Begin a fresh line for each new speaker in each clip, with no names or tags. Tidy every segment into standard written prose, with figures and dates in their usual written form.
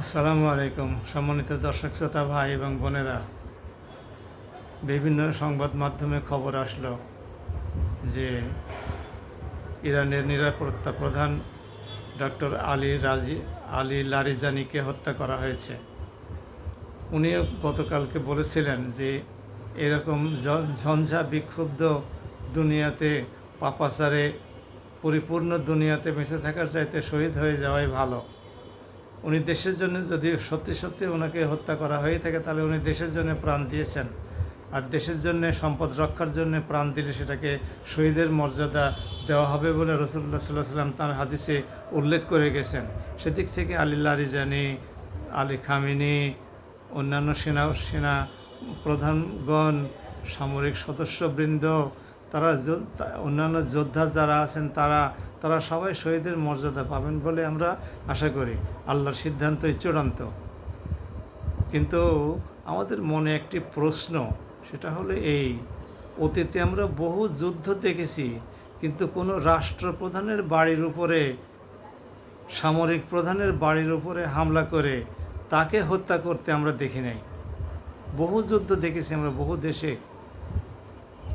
আসসালামু আলাইকুম সম্মানিত দর্শক শ্রোতা ভাই এবং বোনেরা। বিভিন্ন সংবাদ মাধ্যমে খবর আসলো যে ইরানের নিরাপত্তা প্রধান ডক্টর আলী লারিজানিকে হত্যা করা হয়েছে। উনিও গতকালকে বলেছিলেন যে এরকম ঝঞ্ঝা বিক্ষুব্ধ দুনিয়াতে, পাপাচারে পরিপূর্ণ দুনিয়াতে বেঁচে থাকার চাইতে শহীদ হয়ে যাওয়াই ভালো। উনি দেশের জন্য যদি সত্যি সত্যি ওনাকে হত্যা করা হয়ে থাকে, তাহলে উনি দেশের জন্য প্রাণ দিয়েছেন। আর দেশের জন্য, সম্পদ রক্ষার জন্য প্রাণ দিলে সেটাকে শহীদের মর্যাদা দেওয়া হবে বলে রাসূলুল্লাহ সাল্লাল্লাহু আলাইহি ওয়াসাল্লাম তাঁর হাদিসে উল্লেখ করে গেছেন। সেদিক থেকে আলী লারিজানি, আলী খামেনি, অন্যান্য সেনা প্রধানগণ, সামরিক সদস্যবৃন্দ, তারা অন্যান্য যোদ্ধা যারা আছেন তারা সবাই শহীদের মর্যাদা পাবেন বলে আমরা আশা করি। আল্লাহর সিদ্ধান্তই চূড়ান্ত। কিন্তু আমাদের মনে একটি প্রশ্ন, সেটা হলো এই: অতীতে আমরা বহু যুদ্ধ দেখেছি, কিন্তু কোনো রাষ্ট্রপ্রধানের বাড়ির উপরে, সামরিক প্রধানের বাড়ির উপরে হামলা করে তাকে হত্যা করতে আমরা দেখি নাই। বহু যুদ্ধ দেখেছি আমরা বহু দেশে।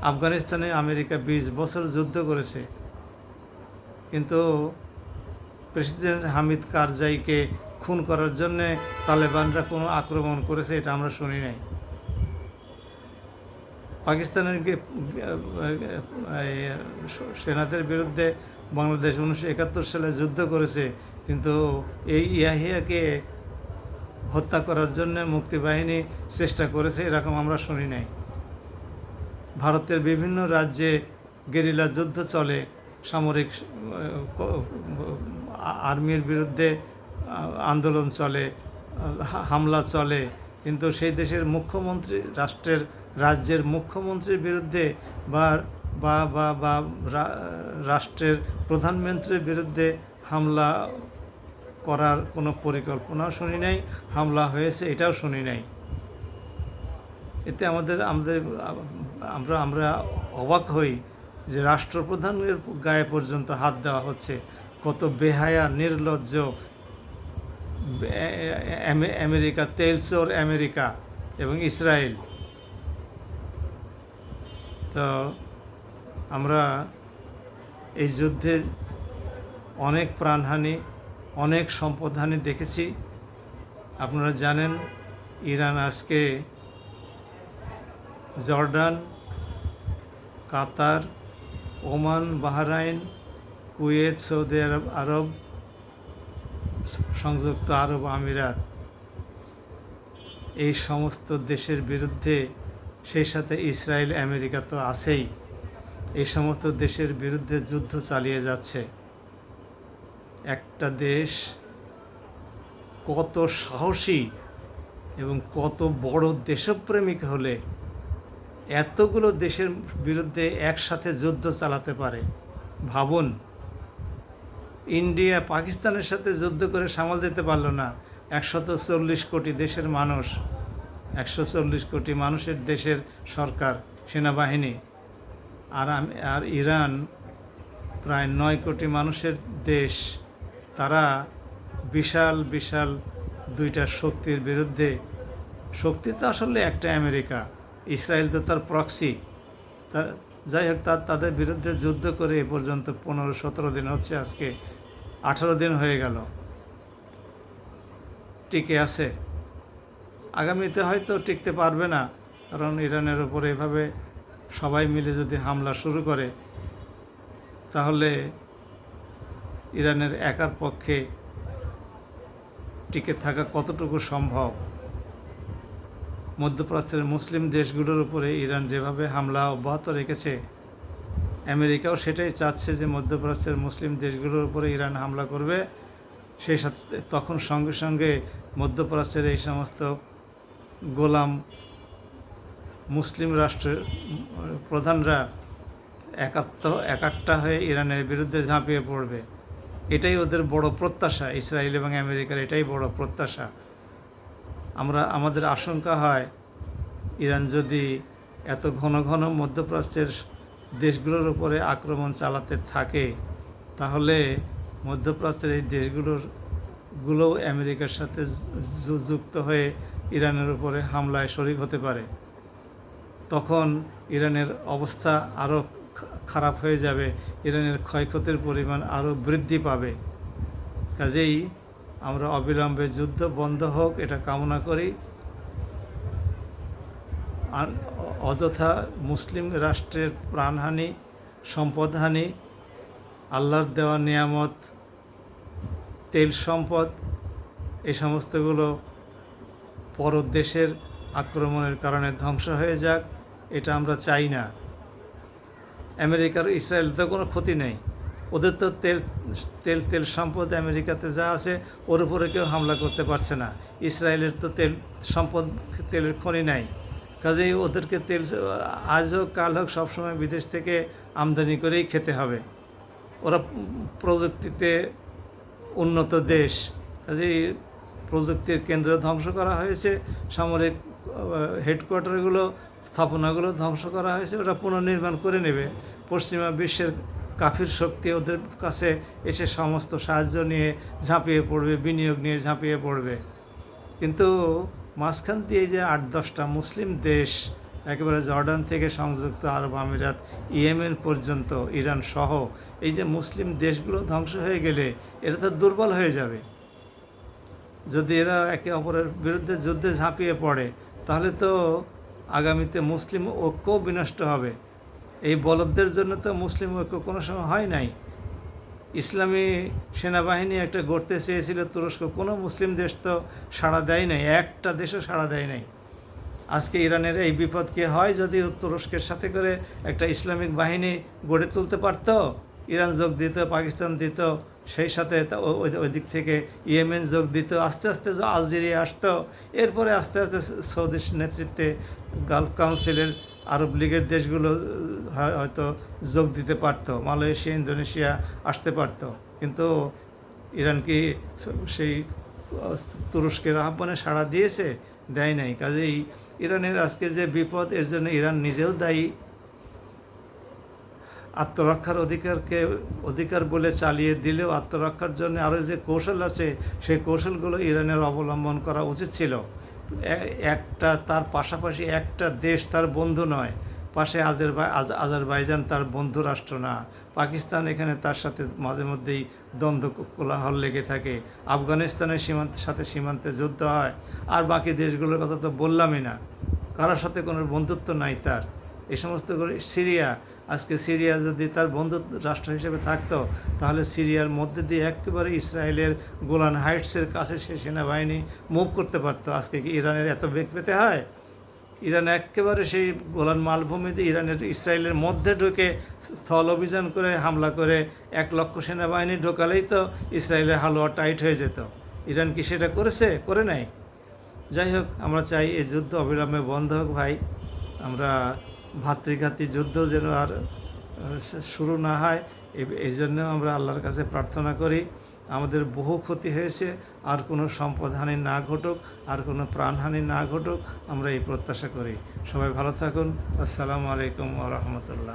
আফগানিস্তানে আমেরিকা 20 বছর যুদ্ধ করেছে, কিন্তু প্রেসিডেন্ট হামিদ কারজাইকে খুন করার জন্যে তালেবানরা কোনো আক্রমণ করেছে এটা আমরা শুনি নাই। পাকিস্তানের সেনাদের বিরুদ্ধে বাংলাদেশ 1971 সালে যুদ্ধ করেছে, কিন্তু এই ইয়াহিয়াকে হত্যা করার জন্য মুক্তিবাহিনী চেষ্টা করেছে এরকম আমরা শুনি নাই। ভারতের বিভিন্ন রাজ্যে গেরিলা যুদ্ধ চলে, সামরিক আর্মির বিরুদ্ধে আন্দোলন চলে, হামলা চলে, কিন্তু সেই দেশের মুখ্যমন্ত্রী, রাজ্যের মুখ্যমন্ত্রীর বিরুদ্ধে বা বা বা বা রাষ্ট্রের প্রধানমন্ত্রীর বিরুদ্ধে হামলা করার কোনো পরিকল্পনাও শুনি নাই। হামলা হয়েছে এটাও শুনি নাই। এতে আমরা অবাক হই যে রাষ্ট্রপ্রধানের গায়ে পর্যন্ত হাত দেওয়া হচ্ছে। কত বেহায়া, নির্লজ্জ আমেরিকা, তেলচোর আমেরিকা এবং ইসরায়েল। তো আমরা এই যুদ্ধে অনেক প্রাণহানি, অনেক সম্পদহানি দেখেছি। আপনারা জানেন, ইরান আজকে জর্ডান, কাতার, ওমান, বাহরাইন, কুয়েত, সৌদি আরব, সংযুক্ত আরব আমিরাত, এই সমস্ত দেশের বিরুদ্ধে, সেই সাথে ইসরায়েল, আমেরিকা তো আছেই, এই সমস্ত দেশের বিরুদ্ধে যুদ্ধ চালিয়ে যাচ্ছে। একটা দেশ কত সাহসী এবং কত বড় দেশপ্রেমিক হলে এতগুলো দেশের বিরুদ্ধে একসাথে যুদ্ধ চালাতে পারে? ভাবুন, ইন্ডিয়া পাকিস্তানের সাথে যুদ্ধ করে সামাল দিতে পারল না। 140 কোটি দেশের মানুষ, 140 কোটি মানুষের দেশের সরকার, সেনাবাহিনী। আর ইরান প্রায় 9 কোটি মানুষের দেশ। তারা বিশাল বিশাল দুইটা শক্তির বিরুদ্ধে, শক্তি তো আসলে একটা আমেরিকা, ইসরায়েল তো তার প্রক্সি। যাই হোক, তাদের বিরুদ্ধে যুদ্ধ করে এ পর্যন্ত 15-17 দিন হচ্ছে, আজকে 18 দিন হয়ে গেল, টিকে আছে। আগামীতে হয়তো টিকতে পারবে না, কারণ ইরানের ওপরে এভাবে সবাই মিলে যদি হামলা শুরু করে, তাহলে ইরানের একার পক্ষে টিকে থাকা কতটুকু সম্ভব? মধ্যপ্রাচ্যের মুসলিম দেশগুলোর উপরে ইরান যেভাবে হামলা অব্যাহত রেখেছে, আমেরিকাও সেটাই চাচ্ছে যে মধ্যপ্রাচ্যের মুসলিম দেশগুলোর উপরে ইরান হামলা করবে। সেই সাথে তখন সঙ্গে সঙ্গে মধ্যপ্রাচ্যের এই সমস্ত গোলাম মুসলিম রাষ্ট্রের প্রধানরা একাট্টা হয়ে ইরানের বিরুদ্ধে ঝাঁপিয়ে পড়বে। এটাই ওদের বড় প্রত্যাশা, ইসরায়েল এবং আমেরিকার এটাই বড় প্রত্যাশা। আমাদের আশঙ্কা হয়, ইরান যদি এত ঘন ঘন মধ্যপ্রাচ্যের দেশগুলোর উপরে আক্রমণ চালাতে থাকে, তাহলে মধ্যপ্রাচ্যের এই দেশগুলোর গুলোও আমেরিকার সাথে যুক্ত হয়ে ইরানের উপরে হামলায় শরিক হতে পারে। তখন ইরানের অবস্থা আরও খারাপ হয়ে যাবে, ইরানের ক্ষয়ক্ষতির পরিমাণ আরও বৃদ্ধি পাবে। কাজেই আমরা অবিলম্বে যুদ্ধ বন্ধ হোক এটা কামনা করি। অযথা মুসলিম রাষ্ট্রের প্রাণহানি, সম্পদহানি, আল্লাহর দেওয়া নিয়ামত, তেল সম্পদ, এই সমস্তগুলো পর দেশের আক্রমণের কারণে ধ্বংস হয়ে যাক, এটা আমরা চাই না। আমেরিকার ইসরায়েল তো কোনো ক্ষতি নেই, ওদের তো তেল সম্পদ আমেরিকাতে যা আছে ওর উপরে কেউ হামলা করতে পারছে না। ইসরায়েলের তো সম্পদ, তেলের খনি নাই, কাজেই ওদেরকে তেল আজ হোক কাল হোক সবসময় বিদেশ থেকে আমদানি করেই খেতে হবে। ওরা প্রযুক্তিতে উন্নত দেশ, কাজেই প্রযুক্তির কেন্দ্র ধ্বংস করা হয়েছে, সামরিক হেডকোয়ার্টারগুলো, স্থাপনাগুলো ধ্বংস করা হয়েছে, ওরা পুনর্নির্মাণ করে নেবে। পশ্চিমা বিশ্বের কাফির শক্তি ওদের কাছে এসে সমস্ত সাহায্য নিয়ে ঝাঁপিয়ে পড়বে, বিনিয়োগ নিয়ে ঝাঁপিয়ে পড়বে। কিন্তু মাঝখান দিয়ে যে 8-10টা মুসলিম দেশ, একেবারে জর্ডান থেকে সংযুক্ত আরব আমিরাত, ইয়েমেন পর্যন্ত, ইরান সহ, এই যে মুসলিম দেশগুলো ধ্বংস হয়ে গেলে এরা তো দুর্বল হয়ে যাবে। যদি এরা একে অপরের বিরুদ্ধে যুদ্ধে ঝাঁপিয়ে পড়ে তাহলে তো আগামীতে মুসলিম ঐক্যও বিনষ্ট হবে। এই বলদদের জন্য তো মুসলিম ঐক্য কোনো সময় হয় নাই। ইসলামী সেনাবাহিনী একটা গড়তে চেয়েছিল তুরস্ক, কোনো মুসলিম দেশ তো সাড়া দেয় নাই, একটা দেশও সাড়া দেয় নাই। আজকে ইরানের এই বিপদ কি হয় যদি তুরস্কের সাথে করে একটা ইসলামিক বাহিনী গড়ে তুলতে পারত, ইরান যোগ দিত, পাকিস্তান দিত, সেই সাথে ওই দিক থেকে ইয়েমেন যোগ দিত, আস্তে আস্তে আলজেরিয়া আসতো, এরপরে আস্তে আস্তে সৌদি নেতৃত্বে গালফ কাউন্সিলের আরব লীগের দেশগুলো হয়তো যোগ দিতে পারত, মালয়েশিয়া, ইন্দোনেশিয়া আসতে পারত। কিন্তু ইরান কি সেই তুরস্কের আহ্বানে সাড়া দিয়েছে? দেয় নাই। কাজেই ইরানের আজকে যে বিপদ, এর জন্য ইরান নিজেও দায়ী। আত্মরক্ষার অধিকার বলে চালিয়ে দিলেও আত্মরক্ষার জন্য আরও যে কৌশল আছে সেই কৌশলগুলো ইরানের অবলম্বন করা উচিত ছিল। তার পাশাপাশি একটা দেশ তার বন্ধু নয়, পাশে আজারবাইজান তার বন্ধু রাষ্ট্র না, পাকিস্তান এখানে তার সাথে মাঝে মধ্যেই দ্বন্দ্ব কোলাহল লেগে থাকে, আফগানিস্তানের সীমান্তে যুদ্ধ হয়, আর বাকি দেশগুলোর কথা তো বললামই না, কারোর সাথে কোনো বন্ধুত্ব নাই তার। এই সমস্ত করে সিরিয়া, আজকে সিরিয়া যদি তার বন্ধু রাষ্ট্র হিসেবে থাকতো তাহলে সিরিয়ার মধ্যে দিয়ে একেবারে ইসরায়েলের গোলান হাইটসের কাছে সে সেনাবাহিনী মুভ করতে পারতো। আজকে কি ইরানের এত বেগ পেতে হয়? ইরান একেবারে সেই গোলান মালভূমিতে ইসরায়েলের মধ্যে ঢুকে স্থল অভিযান করে হামলা করে 1 লক্ষ সেনাবাহিনী ঢোকালেই তো ইসরায়েলের হালুয়া টাইট হয়ে যেত। ইরান কি সেটা করেছে? করে নাই। যাই হোক, আমরা চাই এই যুদ্ধ অবিলম্বে বন্ধ হোক ভাই। আমরা ভাতৃঘাতী যুদ্ধ যেন আর শুরু না হয়, এই জন্য আমরা আল্লাহর কাছে প্রার্থনা করি। আমাদের বহু ক্ষতি হয়েছে, আর কোনো সম্পদহানি না ঘটুক, আর কোনো প্রাণহানি না ঘটুক, আমরা এই প্রত্যাশা করি। সবাই ভালো থাকুন। আসসালামু আলাইকুম ওয়া রাহমাতুল্লাহ।